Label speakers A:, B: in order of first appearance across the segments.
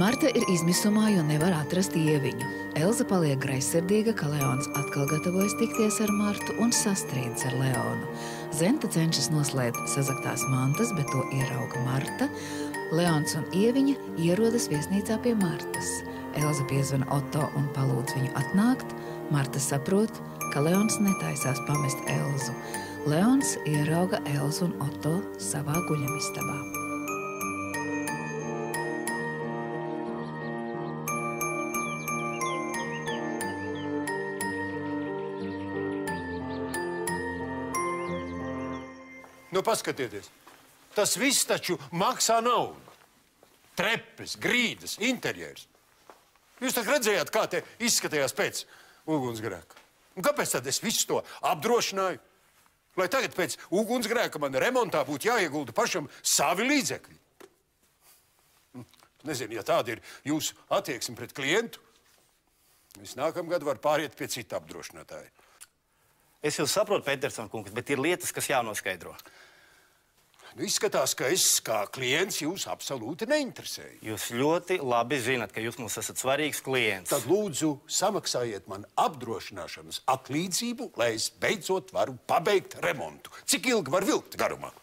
A: Marta ir izmisumā, jo nevar atrast Ieviņu. Elza paliek greizsirdīga, ka Leons atkal gatavojas tikties ar Martu un sastrīdas ar Leonu. Zenta cenšas noslēpt sazaktās mantas, bet to ierauga Marta. Leons un Ieviņa ierodas viesnīcā pie Martas. Elza piezvana Otto un palūdz viņu atnākt. Marta saprot, ka Leons netaisās pamest Elzu. Leons ierauga Elzu un Otto savā guļamistabā.
B: Nu, paskatieties, tas viss taču maksā naudu. Trepes, grīdas, interjers. Jūs tak redzējāt, kā te izskatījās pēc ugunsgrēka. Un kāpēc tad es visu to apdrošināju? Lai tagad pēc ugunsgrēka man remontā būtu jāiegulda pašam savi līdzekļi. Nezinu, ja tāda ir jūsu attieksme pret klientu, es nākamgad varu pāriet pie cita apdrošinātāja.
C: Es jūs saprotu, Peterson kungs, bet ir lietas, kas jānoskaidro.
B: Nu, izskatās, ka es kā klients jūs absolūti neinteresēju.
C: Jūs ļoti labi zinat, ka jūs mums esat svarīgs klients.
B: Tad lūdzu samaksājiet man apdrošināšanas atlīdzību, lai es beidzot varu pabeigt remontu. Cik ilgi var vilkt garumā?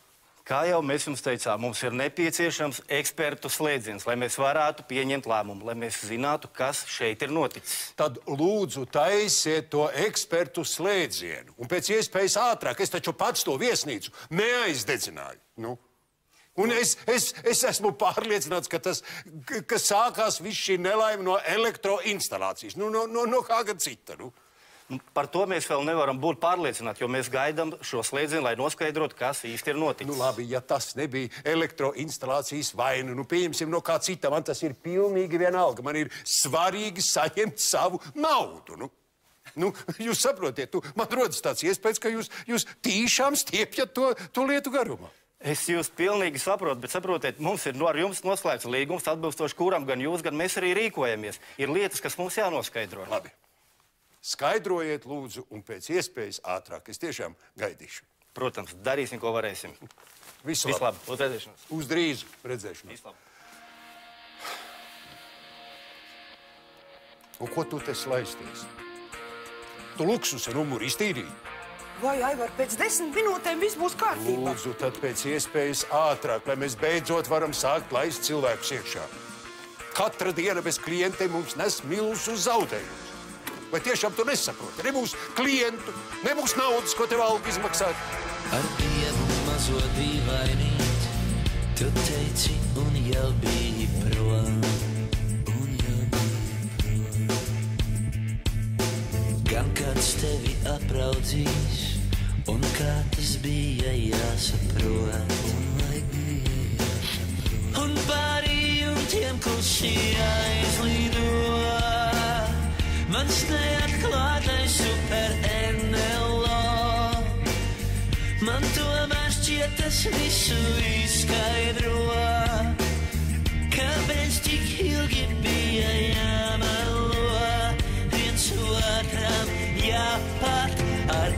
C: Kā jau mēs jums teicām, mums ir nepieciešams ekspertu slēdziens, lai mēs varētu pieņemt lēmumu, lai mēs zinātu, kas šeit ir noticis.
B: Tad lūdzu taisiet to ekspertu slēdzienu. Un pēc iespējas ātrāk, es taču pats to viesnīcu neaizdedzināju. Nu. Un es esmu pārliecināts, ka sākās viss šī nelaime no elektroinstalācijas. No kā gan cita, nu.
C: Par to mēs vēl nevaram būt pārliecināti, jo mēs gaidām šo slēdzienu, lai noskaidrotu, kas īsti ir noticis.
B: Nu labi, ja tas nebija elektroinstalācijas vaina, nu pieņemsim no kā cita, man tas ir pilnīgi vienalga. Man ir svarīgi saņemt savu naudu, nu. Nu, jūs saprotiet, man rodas tāds iespējas, ka jūs tīšām stiepjat to lietu garumā.
C: Es jūs pilnīgi saprotu, bet saprotiet, mums ir ar jums noslēgts līgums, atbilstoši kuram gan jūs, gan mēs arī rīkojamies. Ir lietas, kas mums jānoskaidro.
B: Labi. Skaidrojiet, lūdzu, un pēc iespējas ātrāk. Es tiešām gaidīšu.
C: Protams, darīsim, ko varēsim.
B: Visu
C: labi. Uz redzēšanos.
B: Uz drīzu redzēšanos.
C: Visu labi.
B: Un ko tu te slaisties? Tu luksusa numuru iztīrīji?
D: Vai, Aivar, pēc 10 minūtēm viss būs kārtībā?
B: Lūdzu, tad pēc iespējas ātrāk, lai mēs beidzot varam sākt laist cilvēkus iekšā. Katra diena bez klientiem mums nes milzu zaudējumus. Vai tiešām tu nesaproti? Nebūs klientu, nebūs naudas, ko tev alga izmaksāt.
E: Ar Dievu mazo dīvainīt, tu teici un jau biji prom. Gan kāds tevi apraudzīs, un kā tas bija jāsaprot. Un pārī jumtiem klusi aizlido mans neatklātais super NLO. Man tomēr šķiet tas visu izskaidro, kāpēc tik ilgi bija jāmelo, viens otram jāpat ar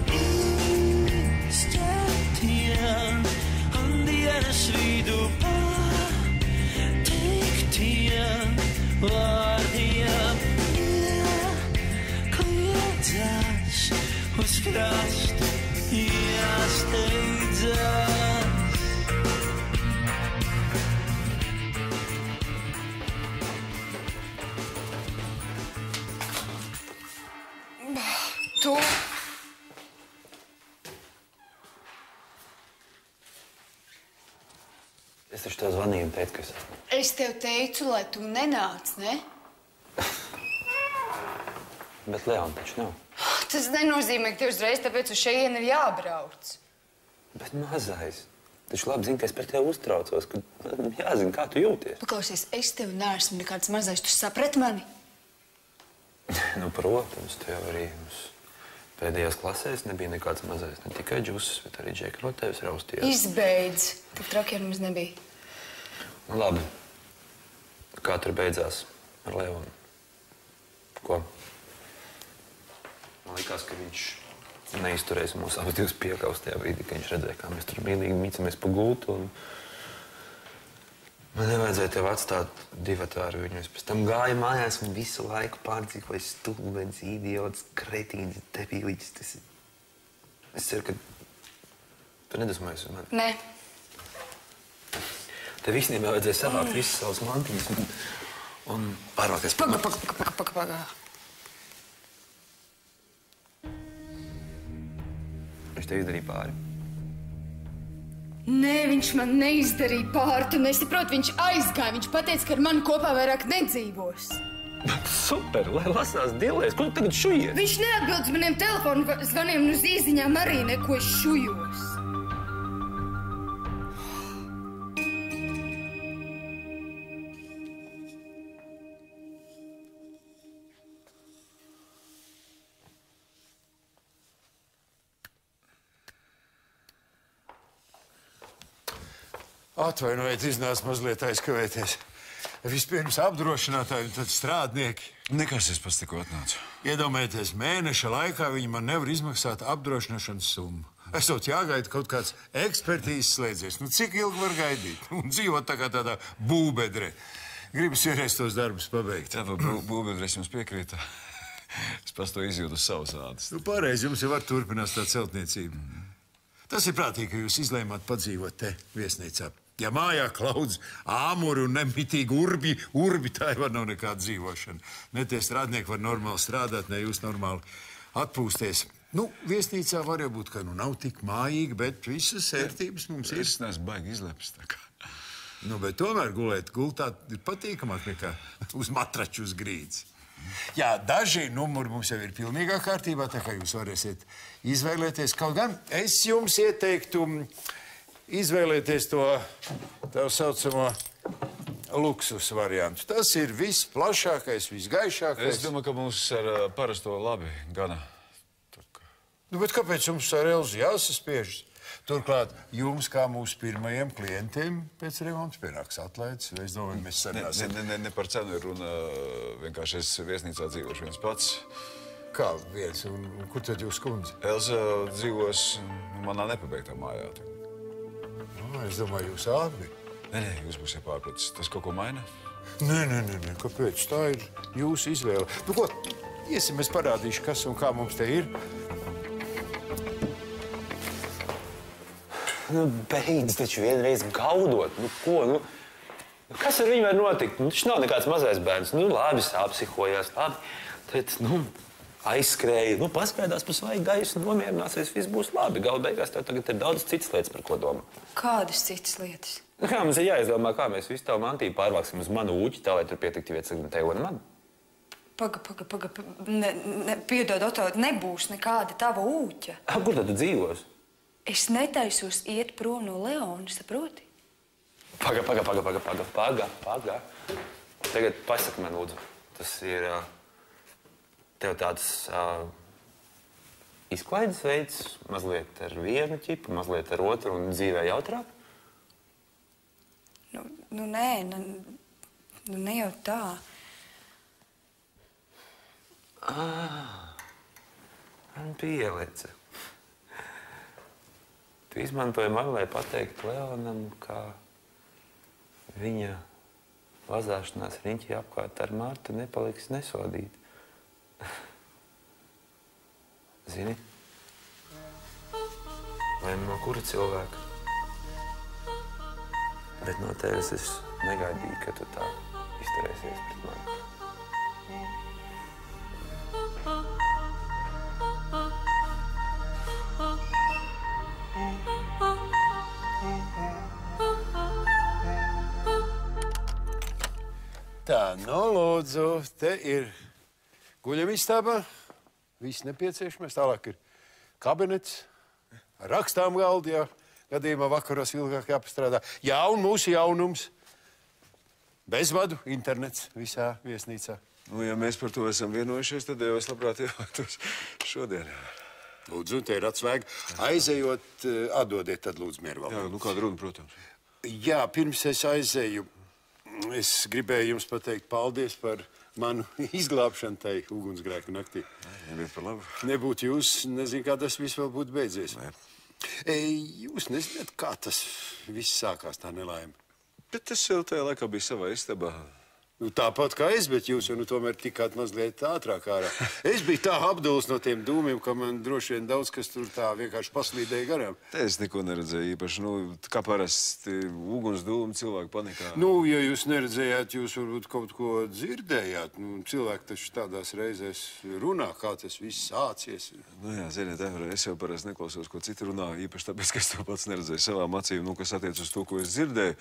E: izķertiem un dienas vidu pateiktiem vārdiem. Uz krastu jāsteidzas.
D: Tu...
F: Es taču tev zvanīju un teicu, ka es esmu.
D: Es tev teicu, lai tu nenāc, ne?
F: Bet Leona taču nav.
D: Tas nenozīmē, ka tev uzreiz tāpēc uz šejieni ir jābrauc.
F: Bet mazais. Taču labi zini, ka es par tevi uztraucos, ka jāzina, kā tu jūties.
D: Paklausies, es tev neesmu nekāds mazais, tu saprati mani?
F: Nu, protams, tu jau arī pēdējās klasēs nebija nekāds mazais. Ne tikai džusis, bet arī Džeka no tevis raustījās.
D: Izbeidz. Tik traki ar mums nebija.
F: Nu, labi. Kā tur beidzās ar Leonu? Ko? Man likās, ka viņš neizturēs mūsu abas divas piekaus tajā brīdī, kad viņš redzēja, kā mēs tur mīlīgi mīcamies pa gultu. Man nevajadzēja tev atstāt divatāru viņu. Es pēc tam gāju mājās un visu laiku pārdzīvoju stulbens, idiots, kretīns, debīliķis. Es ceru, ka tu nedusmojies uz mani.
D: Nē.
F: Tev visnībā vajadzēja savākt visas savas mantiņas un pārvākties par mani.
D: Paga.
F: Viņš tev izdarīja pāri.
D: Nē, viņš man neizdarīja pāri. Tu nesaproti, viņš aizgāja. Viņš pateica, ka ar mani kopā vairāk nedzīvos.
F: Super, lai lasās dilēs. Ko tu tagad šujies?
D: Viņš neatbild uz maniem telefonu zvaniem un uz īziņām arī neko es šujos.
B: Atvainojiet, iznāca mazliet aizkavēties. Vispirms apdrošinātāji un tad strādnieki.
G: Nekas, es pats tikko atnācu.
B: Iedomājieties, mēneša laikā viņi man nevar izmaksāt apdrošināšanas summu. Esot jāgaida kaut kāds ekspertīzes slēdzies. Nu, cik ilgi var gaidīt? Un dzīvot tā kā tādā būbedrē. Gribas vienreiz tos darbus pabeigt.
G: Tā būbedres jums piekrīta. Es pats to izjūtu uz savas ādas.
B: Nu, pareizi, jums jau var turpināt tā celtniecība. Tas ir prātīgi, ka jūs izlēmāt padzīvot te viesnīcā. Ja mājā klaudz āmuri un nemitīgi urbi, tā jau nav nekāda dzīvošana. Ne tie strādnieki var normāli strādāt, ne jūs normāli atpūsties. Nu, viesnīcā var jau būt, ka nu nav tik mājīgi, bet visas ērtības mums ir.
G: Es neesmu baigi izlepis tā kā.
B: Nu, bet tomēr gulēt gultā ir patīkamāk nekā uz matraču uz grīdas. Jā, daži numuri mums jau ir pilnīgā kārtībā, tā kā jūs varēsiet izvēlēties. Kaut gan es jums ieteiktu izvēlēties to tā saucamo luksus variantu. Tas ir visplašākais, visgaišākais.
G: Es domāju, ka mums ar parasto labi gana.
B: Nu, bet kāpēc jums ar Elzu jāsaspiežas? Turklāt jums, kā mūsu pirmajiem klientiem, pēc remonta pienāks atlaides. Es domāju, mēs sarunāsim.
G: Ne par cenu ir runa. Vienkārši es viesnīcā dzīvošu viens pats.
B: Kā viens? Un kur tad jūs kundze?
G: Elza dzīvos manā nepabeigtā mājā.
B: Es domāju, jūs abi.
G: Nē, jūs būsiet pārpratis. Tas kaut ko maina?
B: Nē, kāpēc? Tā ir jūsu izvēle. Nu, ko? Iesim, es parādīšu, kas un kā mums te ir.
F: Nu, beidz taču vienreiz gaudot. Nu, ko? Nu, kas ar viņu var notikt? Nu, taču nav nekāds mazais bērns. Nu, labi, sāpsihojās, labi. Tad, aizskrēja. Nu, paskaidās pa svaigu gaisu, nomierināsies, viss būs labi. Gala beigās tev tagad ir daudz citas lietas, par ko domā.
D: Kādas citas lietas?
F: Nu, kā mums ir jāizdomā, kā mēs visu tavu mantību pārvāksim uz manu ūķi, tā, lai tur pietiktu vietas gan tev un man?
D: Paga. Piedod, Oto, nebūs nekāda tava ūķa.
F: Kur tad tu dzīvos?
D: Es netaisos iet prom no Leona, saproti?
F: Paga. Tagad pasaki man, lūdzu. Tas ir tev tāds izklaides veids, mazliet ar vienu ķipu, mazliet ar otru un dzīvē jautrāk?
D: Nē, ne jau tā.
F: Man pielica. Tu izmantoji mani, lai pateiktu Leonam, ka viņa vazāšanās riņķī apkārt ar Martu nepaliks nesodīt. Zini? Vai no kura cilvēka? Bet no tevis es negaidīju, ka tu tā izturēsies pret mani.
B: Tā, lūdzu, te ir guļamistaba, viss nepieciešamais. Tālāk ir kabinets, rakstām galdi, ja gadījumā vakaros ilgāk jāpastrādā. Jā, un mūsu jaunums. Bezvadu internets visā viesnīcā.
G: Nu, ja mēs par to esam vienojušies, tad jau es labprāt ievētos šodien.
B: Lūdzu, te ir atsvēga. Aizejot, atdodiet tad lūdzu mieru vēl.
G: Jā, nu kāda runa, protams.
B: Jā, pirms es aizeju, es gribēju jums pateikt paldies par manu izglābšanu tai ugunsgrēku naktī.
G: Nebiet par labu.
B: Nebūtu jūs, nezinu, kā tas viss vēl būtu beidzies. Jūs nezināt, kā tas viss sākās, tā nelaime?
G: Bet es jau tajā laikā biju savā istabā.
B: Nu, tāpat kā es, bet jūs jau tomēr tikāt mazliet ātrāk ārā. Es biju tā apduls no tiem dūmiem, ka man droši vien daudz kas tur tā vienkārši paslīdēja garām.
G: Es neko neredzēju īpaši. Nu, kā parasti uguns dūmi cilvēki panikā.
B: Nu, ja jūs neredzējāt, jūs varbūt kaut ko dzirdējāt. Nu, cilvēki taču tādās reizēs runā, kā tas viss sācies.
G: Nu jā, ziniet, Evra, es jau parasti neklausos, ko citi runā, īpaši tāpēc, ka es to pats neredzēju savām acīm, nu, kas attiec uz to, ko es dzirdēju.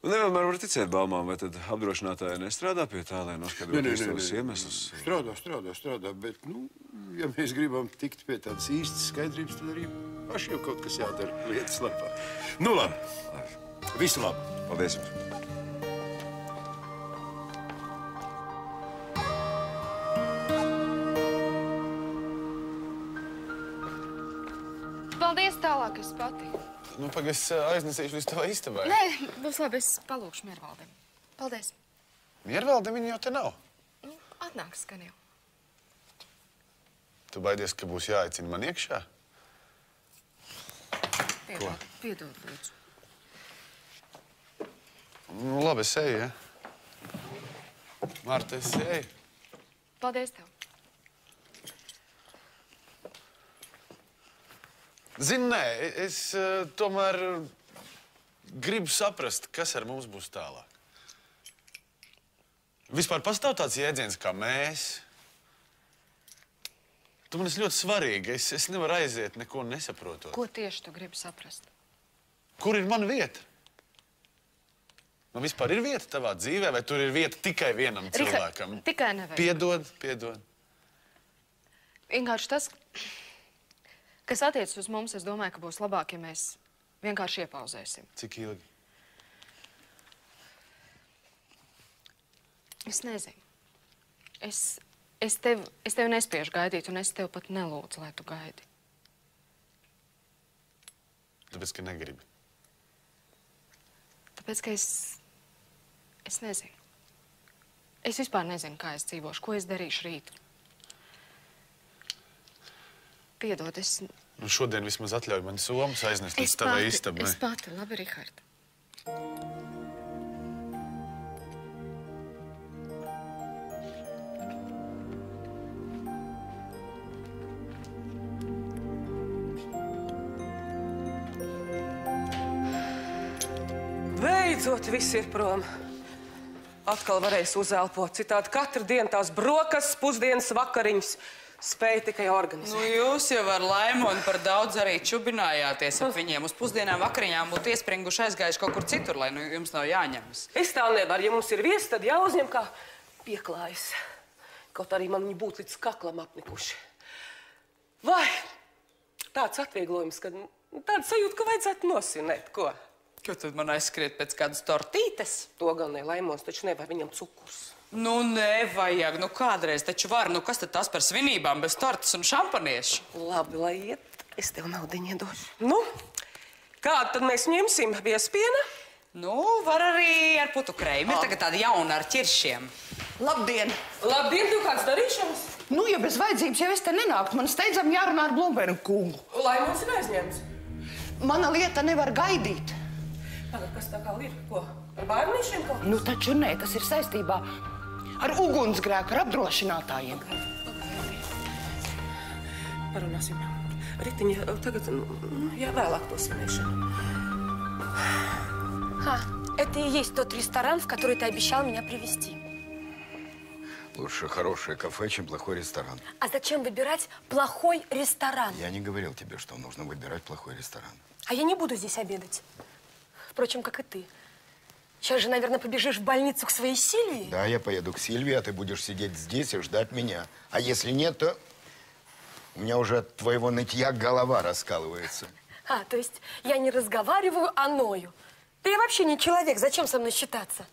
G: Un nevienmēr var ticēt bāmām, vai tad apdrošinātāji nestrādā pie tā, lai noskaidrotu tos iemeslus?
B: Strādā, bet, nu, ja mēs gribam tikt pie tādas īstas skaidrības, tad arī pašiem kaut kas jādara lietas labā. Nu, labi. Visu labu.
G: Paldies jums.
D: Paldies, tālāk es pati.
H: Nu, pagaid, es aiznesīšu līdz tavai istabai.
D: Nē, būs labi, es palūkšu Miervaldem. Paldies.
H: Miervaldem viņa jau te nav.
D: Nu, atnāks skan jau.
H: Tu baidies, ka būs jāaicina man iekšā?
D: Piedod, lūdzu.
H: Nu, labi, es eju, ja? Marta, es eju.
D: Paldies tev.
H: Zini, nē, es tomēr gribu saprast, kas ar mums būs tālāk. Vispār pastāv tāds jēdziens kā mēs. Tu man esi ļoti svarīga. Es nevaru aiziet, neko nesaprotot.
D: Ko tieši tu gribi saprast?
H: Kur ir mana vieta? Man vispār ir vieta tavā dzīvē, vai tur ir vieta tikai vienam cilvēkam?
D: Tikai nevajag.
H: Piedod.
D: Vienkārši tas, kas attiecas uz mums, es domāju, ka būs labāk, ja mēs vienkārši iepauzēsim.
H: Cik ilgi?
D: Es nezinu. Es tevi nespiežu gaidīt, un es tev pat nelūdzu, lai tu gaidi.
H: Tāpēc, ka negribi.
D: Tāpēc, ka es nezinu. Es vispār nezinu, kā es dzīvošu, ko es darīšu rīt. Piedod,
H: Nu, šodien vismaz atļauj man somas aiznest līdz tavai istabai.
D: Es pati, labi, Rihard.
I: Beidzot, viss ir prom. Atkal varēs uzelpot. Citādi katru dienu tās brokastis, pusdienas, vakariņas spēja tikai organizēt.
J: Nu, jūs jau ar Laimonu par daudz arī čubinājāties ap viņiem. Uz pusdienām vakariņām būtu iespringuši aizgājuši kaut kur citur, lai nu jums nav jāņemas.
I: Es tā nevaru. Ja mums ir viesi, tad jāuzņem kā pieklājas. Kaut arī man viņi būtu līdz kaklam apnikuši. Vai tāds atvieglojums, ka tāda sajūta, ka vajadzētu nosinēt, ko?
J: Ko tad man aizskriet pēc kādas tortītes?
I: To gan ne, Laimons, taču nevajag viņam cukurs.
J: Nu, nevajag. Nu, kādreiz taču var. Nu, kas tad tas par svinībām bez tortas un šampaniešu?
I: Labi, lai iet. Es tev naudiņu iedošu. Nu, kādu tad mēs ņemsim? Viespiena?
J: Nu, var arī ar putu kreimu. Ir tagad tāda jauna ar ķiršiem.
K: Labdien!
I: Labdien, tev kāds darīšanas?
K: Nu, ja bez vajadzības jau es te nenāktu. Man steidzam jārunā ar Blumbergu kungu.
I: Laimons ir aizņemts.
K: Mana lieta nevar gaidīt.
I: Tagad, kas tā kā ir? Ko? Ar bērniešiem kaut kas?
K: Nu, taču nē, tas ir saistībā ar ugunsgrēku, ar apdrošinātājiem.
I: Parunāsim. Ritiņa, tagad, vēlāk to svinēšanu.
L: Это и есть тот ресторан, в который ты обещал меня привезти.
M: Лучше хорошее кафе, чем плохой ресторан.
L: А зачем выбирать плохой ресторан?
M: Я не говорил тебе, что нужно выбирать плохой ресторан.
L: А я не буду здесь обедать. Впрочем, как и ты. Сейчас же, наверное, побежишь в больницу к своей Сильвии?
M: Да, я поеду к Сильвии, а ты будешь сидеть здесь и ждать меня. А если нет, то у меня уже от твоего нытья голова раскалывается.
L: То есть я не разговариваю, а ною. Да я вообще не человек. Зачем со мной считаться?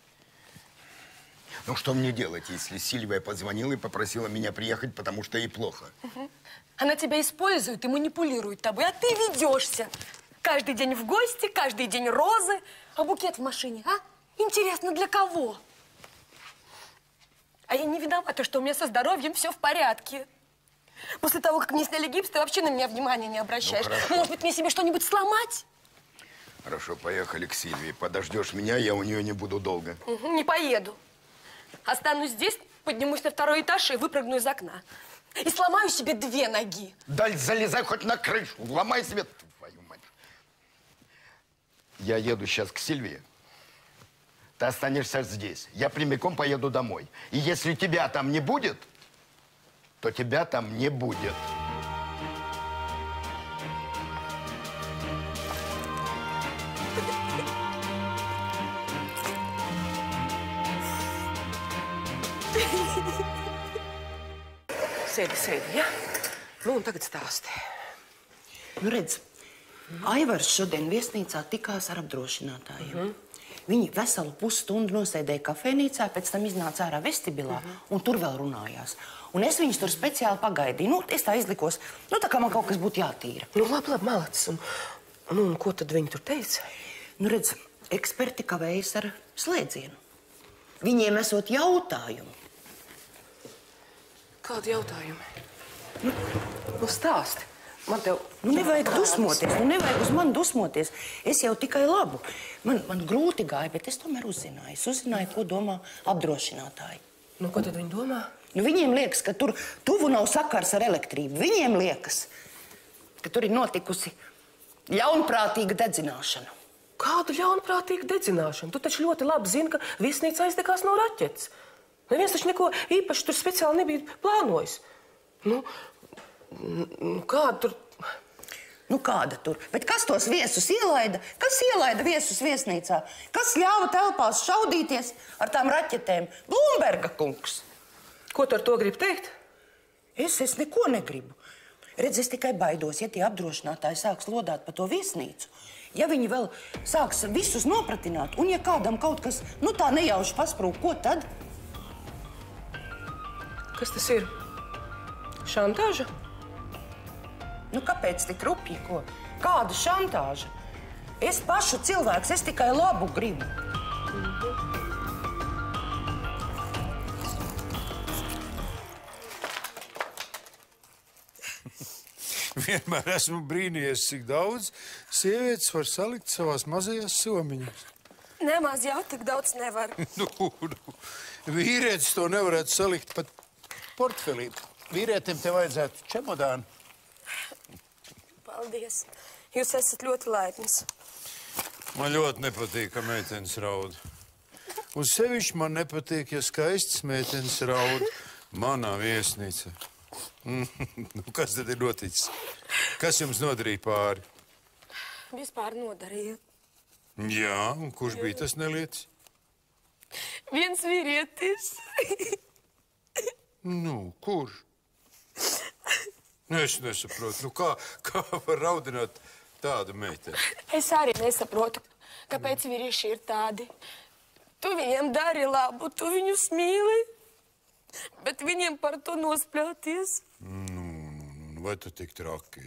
M: Ну, что мне делать, если Сильвия позвонила и попросила меня приехать, потому что ей плохо?
L: Она тебя использует и манипулирует тобой, а ты ведешься. Каждый день в гости, каждый день розы, а букет в машине, а? Интересно, для кого? А я не виновата, что у меня со здоровьем все в порядке. После того, как мне сняли гипс, ты вообще на меня внимания не обращаешь.
M: Ну,
L: может быть, мне себе что-нибудь сломать?
M: Хорошо, поехали к Сильвии. Подождешь меня, я у нее не буду долго.
L: Не поеду. Останусь здесь, поднимусь на 2-й этаж и выпрыгну из окна. И сломаю себе 2 ноги.
M: Да залезай хоть на крышу, ломай себе, твою мать. Я еду сейчас к Сильвии. Ты останешься здесь. Я прямиком поеду домой. И если тебя там не будет, то тебя там не будет.
I: Sēdi, ja? Nu, un tagad stāsti.
K: Nu, redz, Aivars šodien viesnīcā tikās ar apdrošinātājiem. Viņi veselu pusstundu nosēdēja kafejnīcā, pēc tam iznāca ārā vestibilā un tur vēl runājās. Un es viņus tur speciāli pagaidīju. Nu, es tā izlikos, nu, tā kā man kaut kas būtu jātīra.
I: Nu, labi, malacis. Un ko tad viņi tur teica?
K: Nu, redz, eksperti kavējas ar slēdzienu. Viņiem esot jautājumu.
I: Kādi jautājumi? Nu, stāsti. Man tev...
K: Nu, nevajag dusmoties, nu, nevajag uz mani dusmoties. Es jau tikai labu. Man grūti gāja, bet es tomēr uzzināju. Es uzzināju, ko domā apdrošinātāji.
I: Nu, ko tad viņi domā?
K: Nu, viņiem liekas, ka tur tuvu nav sakars ar elektrību. Viņiem liekas, ka tur ir notikusi ļaunprātīga dedzināšana.
I: Kādu ļaunprātīgu dedzināšanu? Tu taču ļoti labi zini, ka viesnīca aizdegās no raķetes. Neviens taču neko īpaši tur speciāli nebija plānojis. Nu, kāda tur...
K: Nu, kāda tur? Bet kas tos viesus ielaida? Kas ielaida viesus viesnīcā? Kas ļāva telpās šaudīties ar tām raķetēm? Blumberga kungs.
I: Ko tu ar to gribi teikt?
K: Es neko negribu. Redz, es tikai baidos, ja tie apdrošinātāji sāks lodāt pa to viesnīcu. Ja viņi vēl sāks visus nopratināt, un ja kādam kaut kas, nu tā nejauši pasprūk, ko tad?
I: Kas tas ir? Šantāža?
K: Nu, kāpēc tik rupji, ko? Kāda šantāža? Es pašu cilvēks, es tikai labu gribu.
B: Vienmēr esmu brīnījies, cik daudz sievietes var salikt savās mazajās somiņās.
L: Nemaz jau tik daudz nevar.
B: Vīrietis to nevarētu salikt pat portfelī. Vīrietim te vajadzētu čemodānu.
L: Paldies. Jūs esat ļoti laipnis.
B: Man ļoti nepatīk, ka meitenes raud. Un sevišķi man nepatīk, ja skaistas meitenes raud manā viesnīcā. Nu, kas tad ir noticis? Kas jums nodarīja pāri?
L: Vispār nodarīja.
B: Jā, un kurš bija tas nelietis?
L: Viens vīrietis.
B: Nu, kurš? Es nesaprotu. Nu, kā var raudināt tādu meiteni?
L: Es arī nesaprotu, kāpēc vīrieši ir tādi. Tu viņiem dari labu, tu viņus mīli, bet viņiem par to nospļauties.
B: Vai tu tik traki?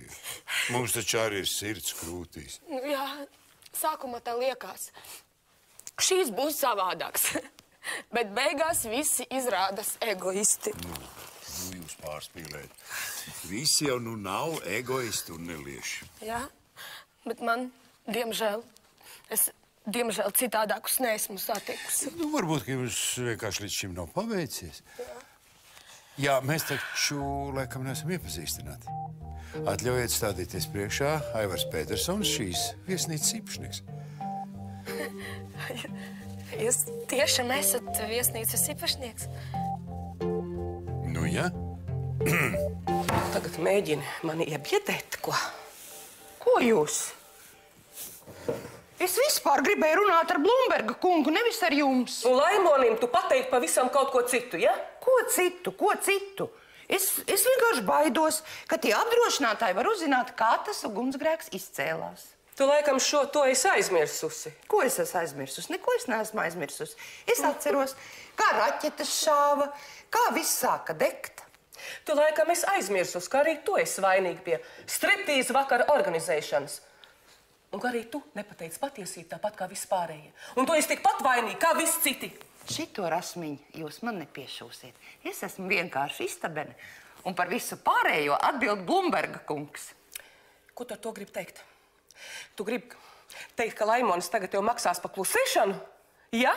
B: Mums taču arī ir sirds krūtīs.
L: Jā, sākumā tā liekas. Šīs būs savādāks. Bet beigās visi izrādās egoisti.
B: Nu, jūs pārspīlējat. Visi jau nu nav egoisti un nelieši.
L: Jā, bet man, diemžēl, es citādākus neesmu satikusi.
B: Nu, varbūt, ka jums vienkārši līdz šim nav paveicies. Jā, mēs taču, laikam, neesam iepazīstināti. Atļaujiet stādīties priekšā Aivars Petersons, šīs viesnīcas īpašnieks.
L: Jūs tiešām esat viesnīcas īpašnieks?
B: Nu, jā.
I: Tagad mēģini mani iebiedēt, ko? Ko jūs?
K: Es vispār gribēju runāt ar Blumberga kungu, nevis ar jums.
I: Un Laimonim tu pateikti pavisam kaut ko citu, ja?
K: Ko citu? Ko citu? Es vienkārši baidos, ka tie apdrošinātāji var uzzināt, kā tas ugunsgrēks izcēlās.
I: Tu laikam to esi aizmirsusi.
K: Ko es esmu aizmirsusi? Neko es neesmu aizmirsusi. Es atceros, kā raķetes šāva, kā viss sāka degt.
I: Tu laikam esi aizmirsusi, ka arī tu esi vainīgi pie striptīza vakara organizēšanas. Un ka arī tu nepateici patiesību tāpat kā vispārējie. Un tu esi tikpat vainīgi kā visi citi.
K: Šito rasmiņu jūs man nepiešūsiet. Es esmu vienkārši istabene. Un par visu pārējo atbild Blumberga kungs.
I: Ko tu ar to gribi teikt? Tu gribi, Teikt, ka Laimonis tagad tev maksās pa klusēšanu? Ja?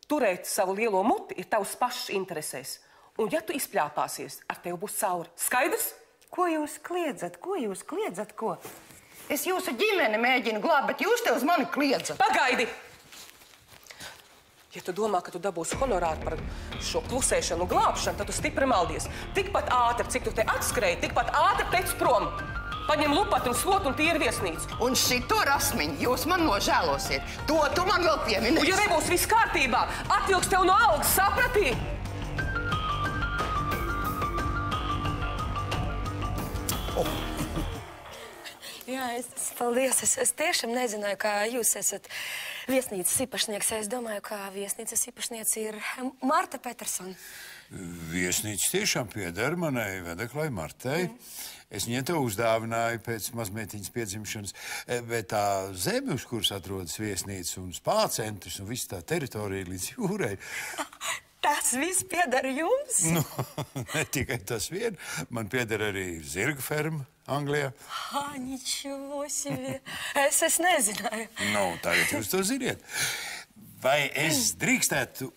I: Turēt savu lielo muti ir tavs pašs interesēs. Un ja tu izpļāpāsies, ar tevi būs cauri. Skaidrs?
K: Ko jūs kliedzat? Ko? Es jūsu ģimeni mēģinu glābt, bet jūs te uz mani kliedzat.
I: Pagaidi! Ja tu domā, ka tu dabūsi honorāru par šo klusēšanu un glābšanu, tad tu stipri maldies. Tikpat ātri, cik tu te atskrēji, tikpat ātri tec prom. Paņem lupatu un slotu un tīri viesnīcu.
K: Un šito rasmiņu jūs man nožēlosiet. To tu man vēl pieminēsi.
I: Un ja nebūs viss kārtībā, atvilks tev no algas, sapratīji?
L: Jā, paldies. Es tiešām nezināju, ka jūs esat viesnīcas īpašnieks. Es domāju, ka viesnīcas īpašniece ir Marta Petersona.
B: Viesnīca tiešām pieder manai vedeklai Martai. Es viņai to uzdāvināju pēc mazmeitiņas piedzimšanas, bet tā zeme, uz kuras atrodas viesnīca un spācentrs un viss tā teritorija līdz jūrai.
L: Tas viss pieder jums?
B: Nu, ne tikai tas vien. Man pieder arī zirga ferma Anglijā.
L: Ničего себе. Es nezināju.
B: Nu, tagad jūs to ziniet. Vai es drīkstētu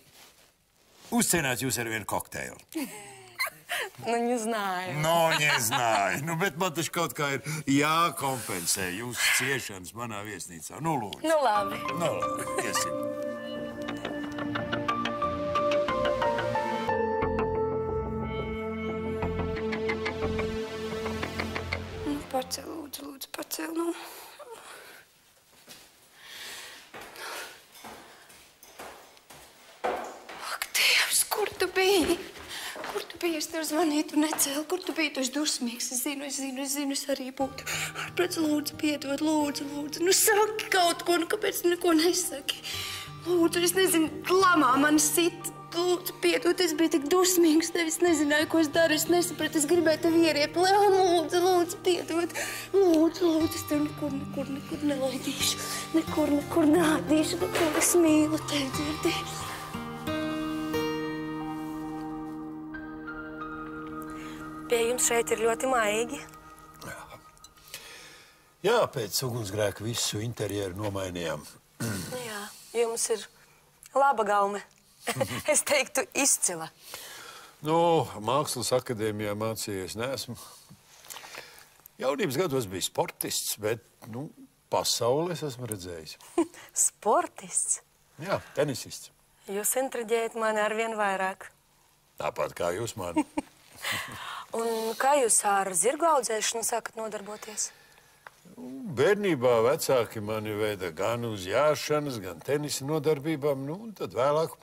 B: uzcenāt jūs ar vienu kokteili?
L: Nu, не знаю.
B: Nu, не знаю. Nu, bet man taču kaut kā ir jākompensē jūsu ciešanas manā viesnīcā. Nu, lūdzu.
L: Nu, labi.
B: Nu, labi. Iesim.
L: Nu, pacel, lūdzu, pacel, nu. Ak, Dievs, kur tu biji? Kur tu biji? Es tev zvanīju, tu necēli. Kur tu biji? Tu esi dusmīgs. Es zinu, es arī būtu. Pēc lūdzu, piedod, lūdzu. Nu, saki kaut ko, nu, kāpēc tu neko nesaki? Lūdzu, es nezinu, lamā mani sit. Lūdzu, piedod, es biju tik dusmīgs. Es nezināju, ko es daru. Es nesapratu, es gribēju tev ieriept. Lūdzu, piedod. Lūdzu, es tev nekur nelaidīšu. Nekur nādīšu. Es mīlu tevi, dzirdi. Pie jums šeit ir ļoti maigi.
B: Jā, pēc ugunsgrēka visu interjeru nomainījām.
L: Jā, jums ir laba gaume. Es teiktu, izcila.
B: Nu, Mākslas akadēmijā mācījies neesmu. Jaunības gados biju sportists, bet, nu, pasauli es esmu redzējis.
L: Sportists?
B: Jā, tenisists.
L: Jūs intriģējat mani arvien vairāk.
B: Tāpat kā jūs mani.
L: Un kā jūs ar zirgu audzēšanu sākat nodarboties?
B: Bērnībā vecāki mani veda gan uz jāšanas, gan tenisa nodarbībām, nu, un tad vēlāk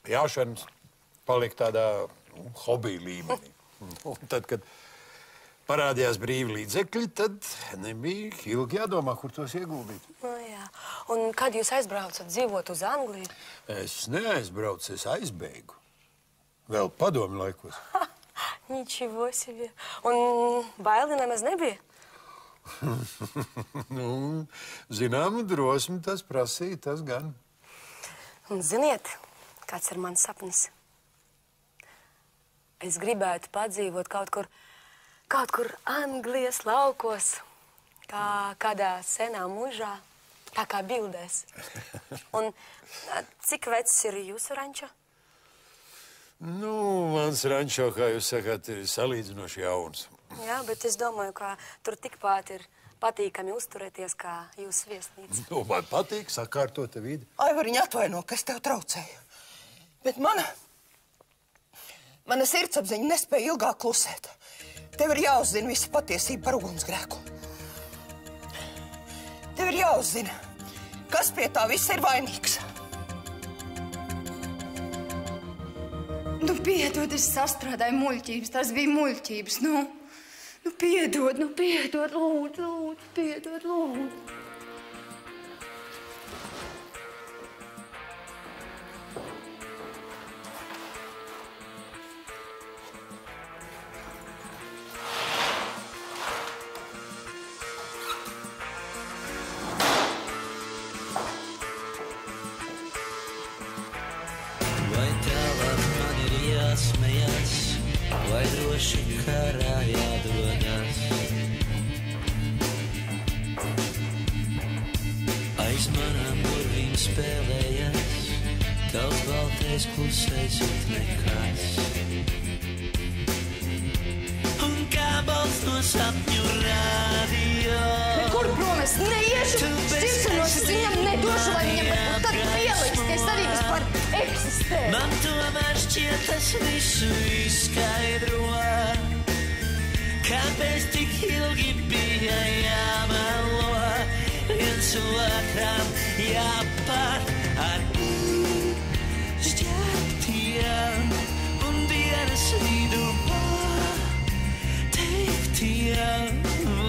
B: jāšanas palika tādā hobija līmenī. Un tad, kad parādījās brīvi līdzekļi, tad nebija ilgi jādomā, kur tos ieguldīt.
L: Nu, jā. Un kad jūs aizbraucat dzīvot uz Angliju?
B: Es neaizbraucu, es aizbēgu. Vēl padomju laikos.
L: Ničего себе. Un baili nemaz nebija?
B: Nu, zināmu drosmi tas prasīja, tas gan.
L: Un ziniet, kāds ir mans sapnis? Es gribētu padzīvot kaut kur Anglijas laukos, kā kādā senā mužā, tā kā bildēs. Un cik vecs ir jūsu rančo?
B: Nu, mans rančo, kā jūs sakāt, ir salīdzinoši jauns.
L: Jā, bet es domāju, ka tur tikpat ir patīkami uzturēties kā jūsu viesnīca.
B: Nu, man patīk sakārtota vide.
K: Aivariņa, atvaino, ka es tev traucēju. Bet mana sirdsapziņa nespēja ilgāk klusēt. Tev ir jāuzzina visa patiesība par ugunsgrēku. Tev ir jāuzzina, kas pie tā viss ir vainīgs.
N: Nu, piedod, es sastrādāju muļķības. Tas bija muļķības, nu. Nu, piedod, lūdzu, piedod, lūdzu.
E: Vai droši karā jādodas? saspēlējas, tavs baltais klusais it nekas. Un kā balss no sapņu radio.
N: Nekur prom es neiešu, šķiršanos es viņam nedošu, lai viņam varbūt tad pieliks, ka es arī vispār eksistēju.
E: Man tomēr šķiet tas visu izskaidro, kāpēc tik ilgi bija jāmelo, viens otram jāpat ar šķērtiem un dienas vidū teiktiem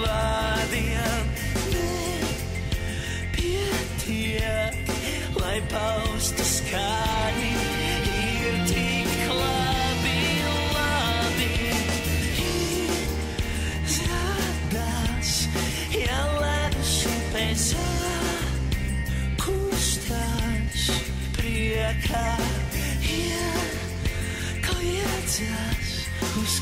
E: vārdiem nepietiek, lai paustu skaļi, ir tik labi. Ja ledus upēs kustās priekā, ja kliedzas uz